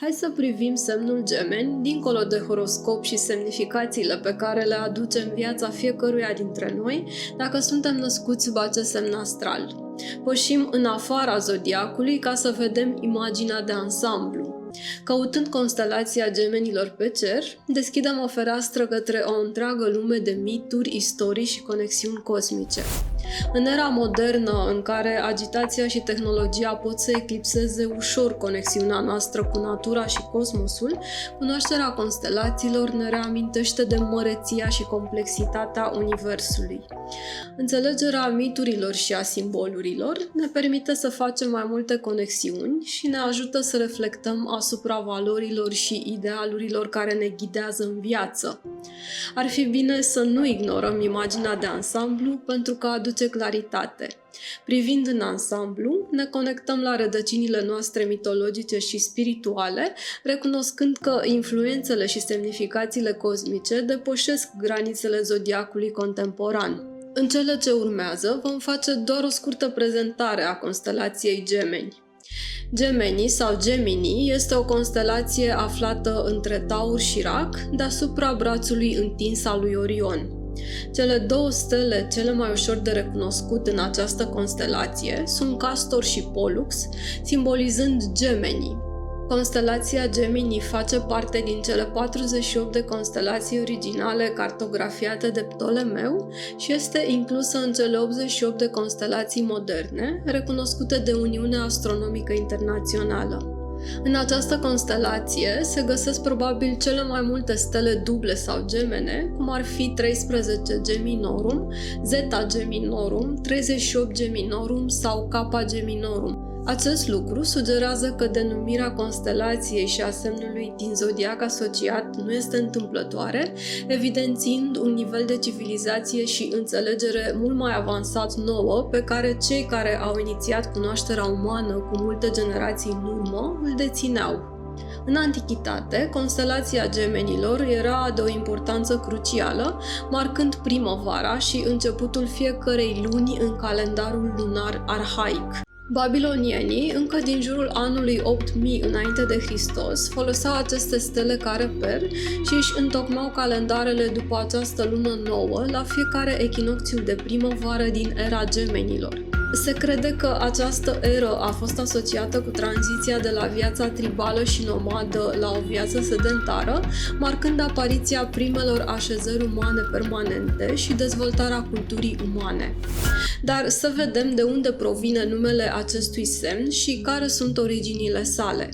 Hai să privim semnul Gemeni, dincolo de horoscop și semnificațiile pe care le aduce în viața fiecăruia dintre noi, dacă suntem născuți sub acest semn astral. Pășim în afara zodiacului ca să vedem imaginea de ansamblu. Căutând constelația Gemenilor pe cer, deschidem o fereastră către o întreagă lume de mituri, istorii și conexiuni cosmice. În era modernă, în care agitația și tehnologia pot să eclipseze ușor conexiunea noastră cu natura și cosmosul, cunoașterea constelațiilor ne reamintește de măreția și complexitatea Universului. Înțelegerea miturilor și a simbolurilor ne permite să facem mai multe conexiuni și ne ajută să reflectăm asupra valorilor și idealurilor care ne ghidează în viață. Ar fi bine să nu ignorăm imaginea de ansamblu pentru că aduce claritate. Privind în ansamblu, ne conectăm la rădăcinile noastre mitologice și spirituale, recunoscând că influențele și semnificațiile cosmice depășesc granițele zodiacului contemporan. În cele ce urmează, vom face doar o scurtă prezentare a constelației Gemeni. Gemenii sau Gemini este o constelație aflată între Taur și Rac, deasupra brațului întins al lui Orion. Cele două stele cele mai ușor de recunoscut în această constelație sunt Castor și Pollux, simbolizând Gemenii. Constelația Gemini face parte din cele 48 de constelații originale cartografiate de Ptolemeu și este inclusă în cele 88 de constelații moderne, recunoscute de Uniunea Astronomică Internațională. În această constelație se găsesc probabil cele mai multe stele duble sau gemene, cum ar fi 13 Geminorum, Zeta Geminorum, 38 Geminorum sau Kappa Geminorum. Acest lucru sugerează că denumirea constelației și a semnului din zodiac asociat nu este întâmplătoare, evidențiind un nivel de civilizație și înțelegere mult mai avansat nouă, pe care cei care au inițiat cunoașterea umană cu multe generații în urmă îl dețineau. În antichitate, constelația Gemenilor era de o importanță crucială, marcând primăvara și începutul fiecărei luni în calendarul lunar arhaic. Babilonienii, încă din jurul anului 8000 înainte de Hristos, foloseau aceste stele ca reper și își întocmau calendarele după această lună nouă la fiecare echinocțiu de primăvară din era Gemenilor. Se crede că această eră a fost asociată cu tranziția de la viața tribală și nomadă la o viață sedentară, marcând apariția primelor așezări umane permanente și dezvoltarea culturii umane. Dar să vedem de unde provine numele acestui semn și care sunt originile sale.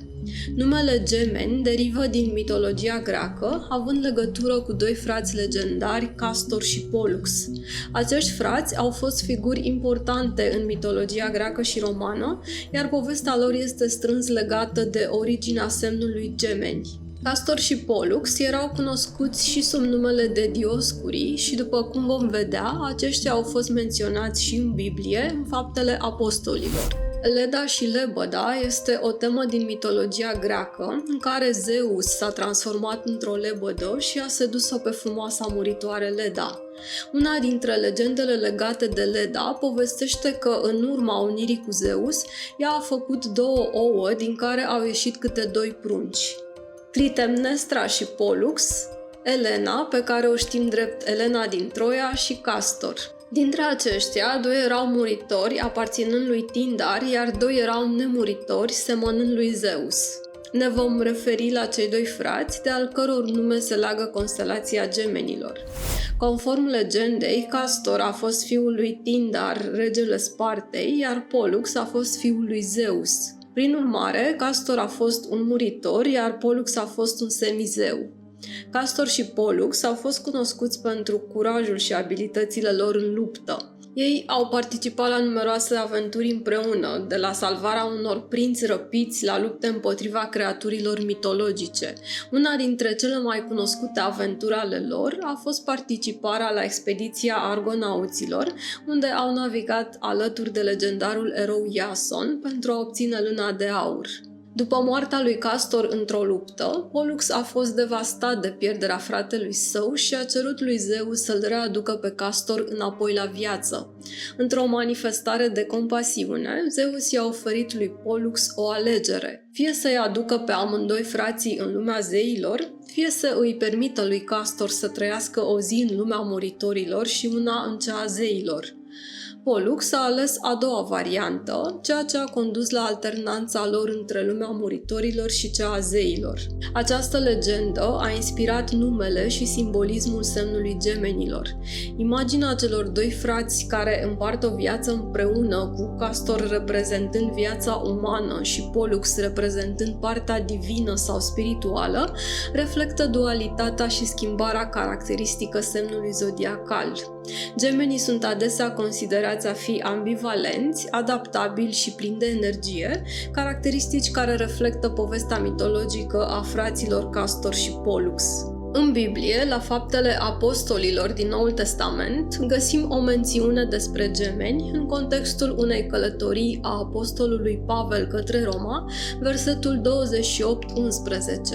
Numele Gemeni derivă din mitologia greacă, având legătură cu doi frați legendari, Castor și Pollux. Acești frați au fost figuri importante în mitologia greacă și romană, iar povestea lor este strâns legată de originea semnului Gemeni. Castor și Pollux erau cunoscuți și sub numele de Dioscurii și, după cum vom vedea, aceștia au fost menționați și în Biblie, în Faptele Apostolilor. Leda și lebăda este o temă din mitologia greacă, în care Zeus s-a transformat într-o lebădă și a sedus-o pe frumoasa muritoare Leda. Una dintre legendele legate de Leda povestește că, în urma unirii cu Zeus, ea a făcut două ouă din care au ieșit câte doi prunci. Clitemnestra și Pollux, Elena, pe care o știm drept Elena din Troia, și Castor. Dintre aceștia, doi erau muritori, aparținând lui Tindar, iar doi erau nemuritori, semănând lui Zeus. Ne vom referi la cei doi frați, de al căror nume se leagă constelația Gemenilor. Conform legendei, Castor a fost fiul lui Tindar, regele Spartei, iar Pollux a fost fiul lui Zeus. Prin urmare, Castor a fost un muritor, iar Pollux a fost un semizeu. Castor și Pollux au fost cunoscuți pentru curajul și abilitățile lor în luptă. Ei au participat la numeroase aventuri împreună, de la salvarea unor prinți răpiți la lupte împotriva creaturilor mitologice. Una dintre cele mai cunoscute aventuri ale lor a fost participarea la expediția Argonauților, unde au navigat alături de legendarul erou Iason pentru a obține Lâna de Aur. După moartea lui Castor într-o luptă, Pollux a fost devastat de pierderea fratelui său și a cerut lui Zeus să-l readucă pe Castor înapoi la viață. Într-o manifestare de compasiune, Zeus i-a oferit lui Pollux o alegere: fie să-i aducă pe amândoi frații în lumea zeilor, fie să îi permită lui Castor să trăiască o zi în lumea muritorilor și una în cea a zeilor. Pollux a ales a doua variantă, ceea ce a condus la alternanța lor între lumea muritorilor și cea a zeilor. Această legendă a inspirat numele și simbolismul semnului gemenilor. Imaginea celor doi frați care împart o viață împreună, cu Castor reprezentând viața umană și Pollux reprezentând partea divină sau spirituală, reflectă dualitatea și schimbarea caracteristică semnului zodiacal. Gemenii sunt adesea considerați a fi ambivalenți, adaptabili și plini de energie, caracteristici care reflectă povestea mitologică a fraților Castor și Pollux. În Biblie, la Faptele Apostolilor din Noul Testament, găsim o mențiune despre gemeni în contextul unei călătorii a apostolului Pavel către Roma, versetul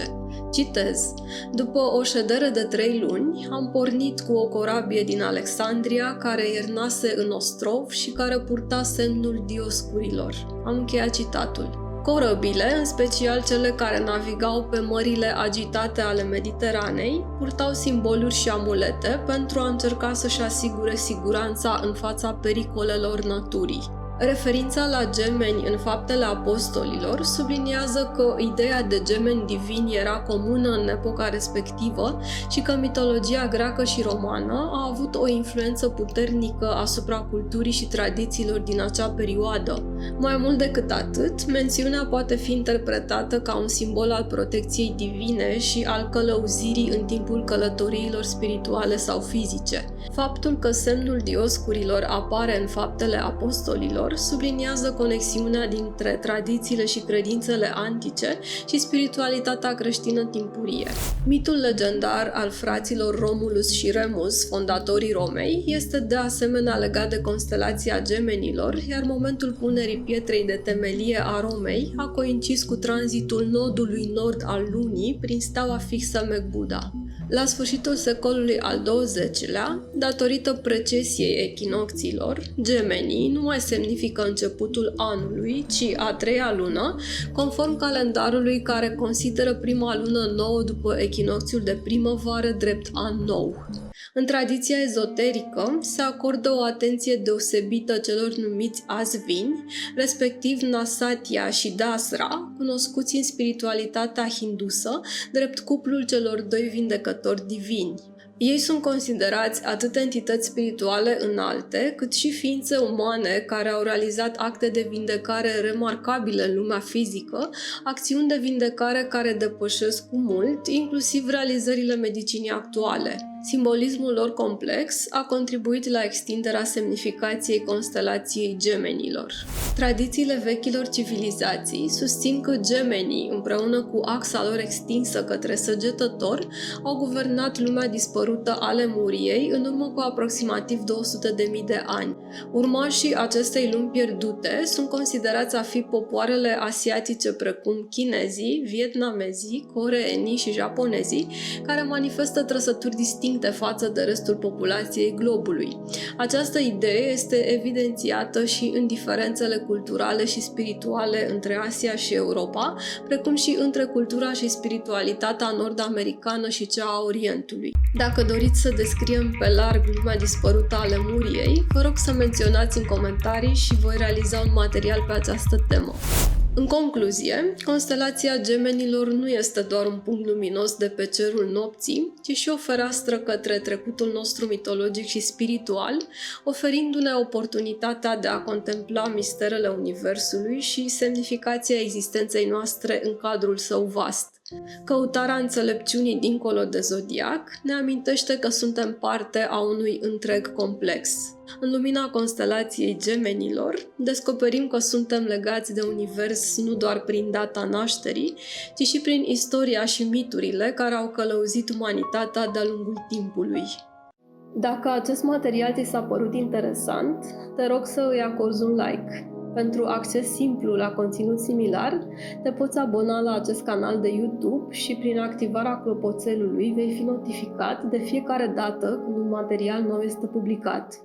28-11. Citez: După o ședere de 3 luni, am pornit cu o corabie din Alexandria care iernase în ostrov și care purta semnul Dioscurilor. Am încheiat citatul. Corăbile, în special cele care navigau pe mările agitate ale Mediteranei, purtau simboluri și amulete pentru a încerca să-și asigure siguranța în fața pericolelor naturii. Referința la gemeni în Faptele Apostolilor subliniază că ideea de gemeni divini era comună în epoca respectivă și că mitologia greacă și romană a avut o influență puternică asupra culturii și tradițiilor din acea perioadă. Mai mult decât atât, mențiunea poate fi interpretată ca un simbol al protecției divine și al călăuzirii în timpul călătoriilor spirituale sau fizice. Faptul că semnul Dioscurilor apare în Faptele Apostolilor subliniază conexiunea dintre tradițiile și credințele antice și spiritualitatea creștină timpurie. Mitul legendar al fraților Romulus și Remus, fondatorii Romei, este de asemenea legat de constelația gemenilor, iar momentul punerii pietrei de temelie a Romei a coincis cu tranzitul nodului nord al lunii prin steaua fixă Megbuda. La sfârșitul secolului al XX-lea, datorită precesiei echinocțiilor, gemenii nu mai semnifică începutul anului, ci a 3-a lună, conform calendarului care consideră prima lună nouă după echinocțiul de primăvară drept an nou. În tradiția ezoterică se acordă o atenție deosebită celor numiți azvini, respectiv Nasatya și Dasra, cunoscuți în spiritualitatea hindusă, drept cuplul celor doi vindecători divini. Ei sunt considerați atât entități spirituale înalte, cât și ființe umane care au realizat acte de vindecare remarcabile în lumea fizică, acțiuni de vindecare care depășesc cu mult, inclusiv realizările medicinii actuale. Simbolismul lor complex a contribuit la extinderea semnificației constelației gemenilor. Tradițiile vechilor civilizații susțin că gemenii, împreună cu axa lor extinsă către Săgetător, au guvernat lumea dispărută a Lemuriei în urmă cu aproximativ 200.000 de ani. Urmașii acestei lumi pierdute sunt considerați a fi popoarele asiatice precum chinezii, vietnamezii, coreenii și japonezii, care manifestă trăsături distincte față de restul populației globului. Această idee este evidențiată și în diferențele culturale și spirituale între Asia și Europa, precum și între cultura și spiritualitatea nord-americană și cea a Orientului. Dacă doriți să descriem pe larg lumea dispărută a Lemuriei, vă rog să menționați în comentarii și voi realiza un material pe această temă. În concluzie, constelația gemenilor nu este doar un punct luminos de pe cerul nopții, ci și o fereastră către trecutul nostru mitologic și spiritual, oferindu-ne oportunitatea de a contempla misterele Universului și semnificația existenței noastre în cadrul său vast. Căutarea înțelepciunii dincolo de zodiac ne amintește că suntem parte a unui întreg complex. În lumina constelației gemenilor, descoperim că suntem legați de univers nu doar prin data nașterii, ci și prin istoria și miturile care au călăuzit umanitatea de-a lungul timpului. Dacă acest material ți s-a părut interesant, te rog să îi acorzi un like. Pentru acces simplu la conținut similar, te poți abona la acest canal de YouTube și prin activarea clopoțelului vei fi notificat de fiecare dată când un material nou este publicat.